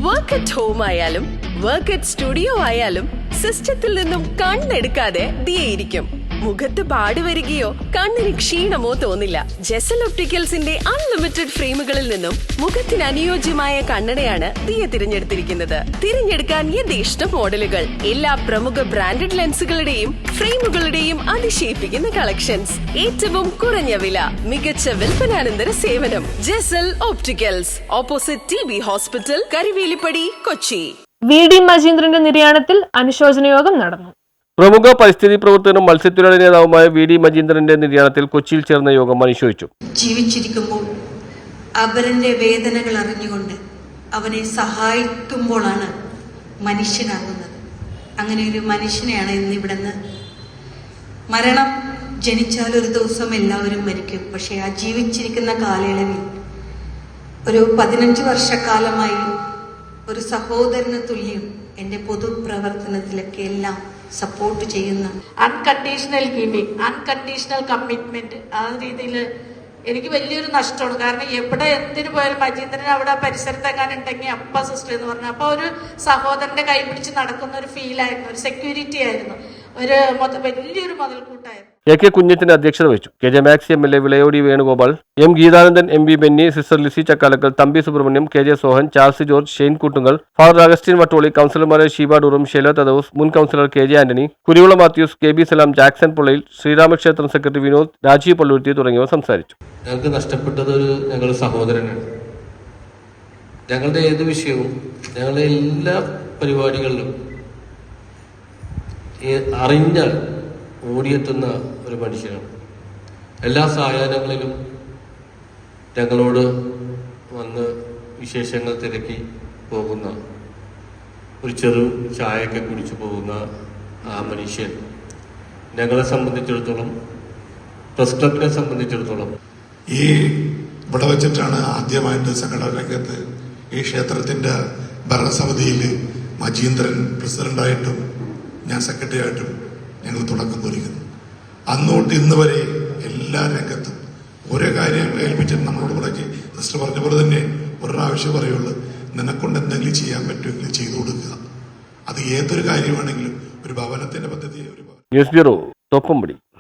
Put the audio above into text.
Work at home ആയാലും work at studio ആയാലും സിസ്റ്റത്തിൽ നിന്നും കണ്ണെടുക്കാതെ ദിയയിരിക്കും. മുഖത്ത് പാട് വരികയോ കണ്ണിന് ക്ഷീണമോ തോന്നില്ല. ജെസൽ ഒപ്റ്റിക്കൽസിന്റെ അൺലിമിറ്റഡ് ഫ്രെയിമുകളിൽ നിന്നും മുഖത്തിന് അനുയോജ്യമായ കണ്ണടയാണ് ദിയ തിരഞ്ഞെടുത്തിരിക്കുന്നത്. തിരഞ്ഞെടുക്കാൻ യഥേഷ്ട മോഡലുകൾ, എല്ലാ പ്രമുഖ ബ്രാൻഡഡ് ലെൻസുകളുടെയും ഫ്രെയിമുകളുടെയും അതിശയിപ്പിക്കുന്ന കളക്ഷൻസ്, ഏറ്റവും കുറഞ്ഞ വില, മികച്ച വിൽപ്പനാനന്തര സേവനം. Jesal opticals, opposite TB hospital, Karivelippady, Kochi. VD മജീന്ദ്രന്റെ നിര്യാണത്തിൽ അനുശോചന യോഗം നടന്നു. പ്രമുഖ പരിസ്ഥിതി പ്രവർത്തകനും മത്സ്യത്തൊഴിലാളി നേതാവുമായ VD മജീന്ദ്രന്റെ നിര്യാണത്തിൽ കൊച്ചിയിൽ ചേർന്ന യോഗം അനുശോചിച്ചു. ജീവിച്ചിരിക്കുമ്പോൾ അവരുടെ വേദനകൾ അറിഞ്ഞുകൊണ്ട് അവനെ സഹായിക്കുമ്പോഴാണ് മനുഷ്യനാകുന്നത്. അങ്ങനെ ഒരു മനുഷ്യനെയാണ് ഇന്നിവിടുന്ന്. മരണം ജനിച്ചാൽ ഒരു ദിവസം എല്ലാവരും മരിക്കും. പക്ഷെ ആ ജീവിച്ചിരിക്കുന്ന കാലയളവിൽ ഒരു 15 വർഷക്കാലമായി ഒരു സഹോദരന് തുല്യം എൻ്റെ പൊതുപ്രവർത്തനത്തിലൊക്കെ എല്ലാം സപ്പോർട്ട് ചെയ്യുന്ന, അൺകണ്ടീഷണൽ ഗിവിങ്, അൺകണ്ടീഷണൽ കമ്മിറ്റ്മെന്റ്, ആ രീതിയിൽ എനിക്ക് വലിയൊരു നഷ്ടമാണ്. കാരണം എവിടെ എന്തിനു പോയാലും മജീന്ദ്രൻ അവിടെ പരിസരത്തെങ്ങാനും ഉണ്ടെങ്കിൽ അപ്പ സിസ്റ്റർ എന്ന് പറഞ്ഞു. അപ്പോൾ ഒരു സഹോദരന്റെ കൈ പിടിച്ച് നടക്കുന്ന ഒരു ഫീലായിരുന്നു, ഒരു സെക്യൂരിറ്റി ആയിരുന്നു, ഒരു വലിയൊരു മുതൽക്കൂട്ടായിരുന്നു. AK കുഞ്ഞച്ചന്റെ അധ്യക്ഷത വഹിച്ചു. KJ Maxi MLA, Vilayodi Venugopal, M Geethanandan, MB Benny, sister Lissy Chakkalakkal, Thampi Subrahmanyam, KJ Sohan, Charles George, Shane Koottunkal, father Augustine Vattoli, കൗൺസിലർമാരായ ഷീബ ഡൂറും, ഷെല തദൌസ്, മുൻ councillor KJ Antony, Kuruvila Mathews, KB Salam, Jackson Pollayil, ശ്രീരാമക്ഷേത്രം സെക്രട്ടറി വിനോദ്, രാജീവ് പള്ളുരുത്തി തുടങ്ങിയവർ സംസാരിച്ചു. ഞങ്ങൾക്ക് നഷ്ടപ്പെട്ടത് ഞങ്ങളുടെ സഹോദരനാണ്. ഞങ്ങളുടെ ഏത് വിഷയവും, ഞങ്ങളുടെ എല്ലാ പരിപാടികളിലും അറിഞ്ഞാൽ ഓടിയെത്തുന്ന ഒരു മനുഷ്യനാണ്. എല്ലാ സായാഹ്നങ്ങളിലും ഞങ്ങളോട് വന്ന് വിശേഷങ്ങൾ തിരക്കി പോകുന്ന, ഒരു ചെറു ചായയൊക്കെ കുടിച്ചു പോകുന്ന ആ മനുഷ്യൻ ഞങ്ങളെ സംബന്ധിച്ചിടത്തോളം, പ്രസ് ക്ലബിനെ സംബന്ധിച്ചിടത്തോളം, ഈ ഇവിടെ വെച്ചിട്ടാണ് ആദ്യമായിട്ട് സംഘടന രംഗത്ത് ഈ ക്ഷേത്രത്തിന്റെ ഭരണസമിതിയിൽ മജീന്ദ്രൻ പ്രസിഡന്റായിട്ടും ഞാൻ സെക്രട്ടറി ആയിട്ടും ഞങ്ങൾ തുടക്കം കുറിക്കുന്നു. അന്നോട്ട് ഇന്ന് വരെ എല്ലാ രംഗത്തും ഓരോ കാര്യം ഏൽപ്പിച്ചിട്ട് നമ്മളോട് മുടക്കി സിസ്റ്റർ പറഞ്ഞ പോലെ തന്നെ ഒരാവശ്യം പറയുള്ളൂ, നിന്നെക്കൊണ്ട് എന്തെങ്കിലും ചെയ്യാൻ പറ്റുമെങ്കിൽ ചെയ്തു കൊടുക്കുക. അത് ഏതൊരു കാര്യമാണെങ്കിലും ഒരു ഭവനത്തിന്റെ പദ്ധതി. News bureau, Thoppumpady.